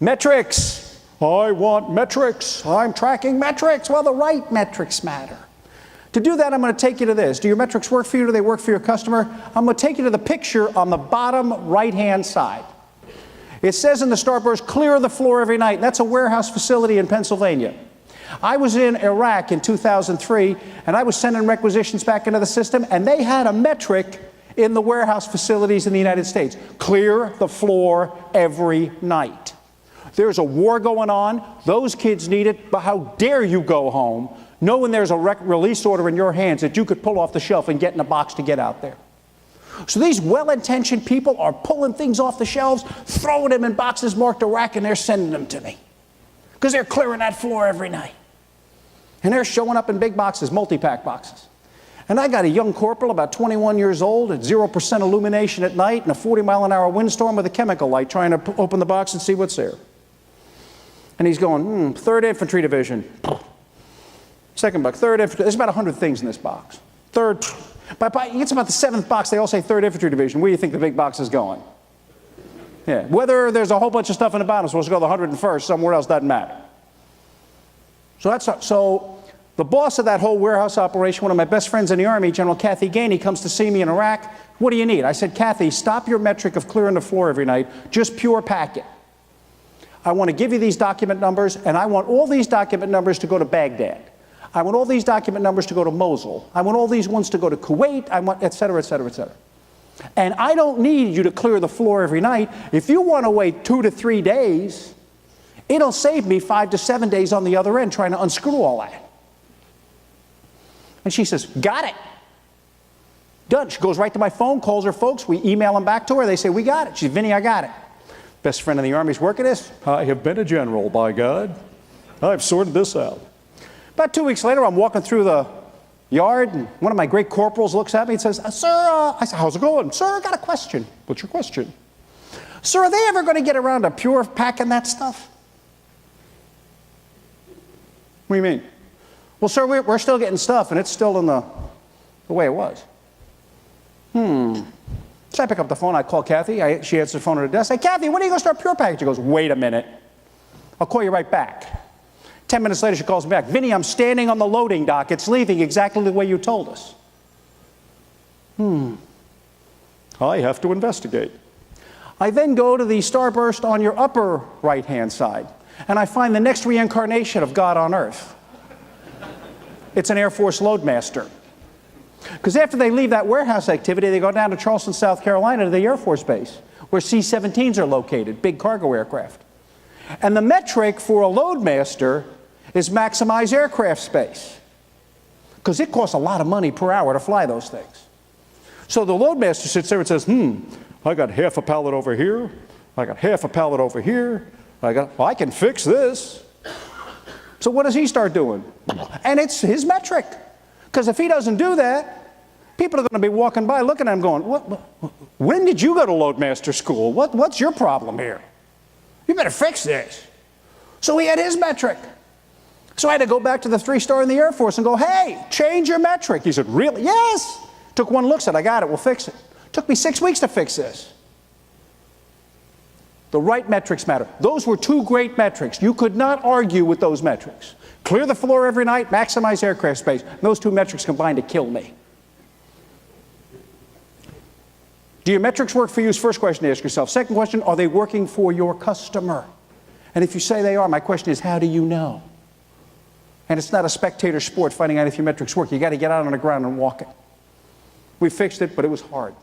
Metrics. I want metrics. I'm tracking metrics. Well, the right metrics matter. To do that, I'm going to take you to this. Do your metrics work for you? Do they work for your customer? I'm going to take you to the picture on the bottom right-hand side. It says in the starburst, clear the floor every night. That's a warehouse facility in Pennsylvania. I was in Iraq in 2003, and I was sending requisitions back into the system, and they had a metric in the warehouse facilities in the United States. Clear the floor every night. There's a war going on. Those kids need it, but how dare you go home knowing there's a release order in your hands that you could pull off the shelf and get in a box to get out there. So these well-intentioned people are pulling things off the shelves, throwing them in boxes marked Iraq, and they're sending them to me because they're clearing that floor every night. And they're showing up in big boxes, multi-pack boxes. And I got a young corporal, about 21 years old, at 0% illumination at night in a 40-mile-an-hour windstorm with a chemical light, trying to open the box and see what's there. And he's going, 3rd Infantry Division. 2nd box, 3rd Infantry. There's about 100 things in this box. 3rd. He gets about the 7th box, they all say 3rd Infantry Division. Where do you think the big box is going? Yeah. Whether there's a whole bunch of stuff in the bottom, supposed to go to the 101st, somewhere else, doesn't matter. So the boss of that whole warehouse operation, one of my best friends in the Army, General Kathy Gainey, comes to see me in Iraq. What do you need? I said, Kathy, stop your metric of clearing the floor every night. Just pure pack it. I want to give you these document numbers, and I want all these document numbers to go to Baghdad. I want all these document numbers to go to Mosul. I want all these ones to go to Kuwait. I want et cetera, et cetera, et cetera. And I don't need you to clear the floor every night. If you want to wait 2 to 3 days, it'll save me 5 to 7 days on the other end trying to unscrew all that. And she says, got it. Done. She goes right to my phone, calls her folks. We email them back to her. They say, we got it. She's, Vinny, I got it. Best friend in the Army's working this. I have been a general, by God. I've sorted this out. About 2 weeks later, I'm walking through the yard, and one of my great corporals looks at me and says, sir, I said, how's it going? Sir, I got a question. What's your question? Sir, are they ever going to get around to pure packing that stuff? What do you mean? Well, sir, we're still getting stuff, and it's still in the way it was. So I pick up the phone, I call Kathy. She answers the phone at her desk. I say, Kathy, when are you going to start pure packaging? She goes, wait a minute. I'll call you right back. 10 minutes later, she calls me back. Vinny, I'm standing on the loading dock. It's leaving exactly the way you told us. I have to investigate. I then go to the starburst on your upper right-hand side, and I find the next reincarnation of God on earth. It's an Air Force loadmaster. Because after they leave that warehouse activity, they go down to Charleston, South Carolina, to the Air Force Base, where C-17s are located, big cargo aircraft. And the metric for a loadmaster is maximize aircraft space, because it costs a lot of money per hour to fly those things. So the loadmaster sits there and says, I got half a pallet over here, I got half a pallet over here, well, I can fix this. So what does he start doing? And it's his metric, because if he doesn't do that, people are going to be walking by looking at him going, when did you go to loadmaster school? What's your problem here? You better fix this. So he had his metric. So I had to go back to the 3-star in the Air Force and go, hey, change your metric. He said, really? Yes. Took one look, said, I got it, we'll fix it. Took me 6 weeks to fix this. The right metrics matter. Those were 2 great metrics. You could not argue with those metrics. Clear the floor every night, maximize aircraft space. Those 2 metrics combined to kill me. Do your metrics work for you is first question to ask yourself. Second question, are they working for your customer? And if you say they are, my question is, how do you know? And it's not a spectator sport finding out if your metrics work. You got to get out on the ground and walk it. We fixed it, but it was hard.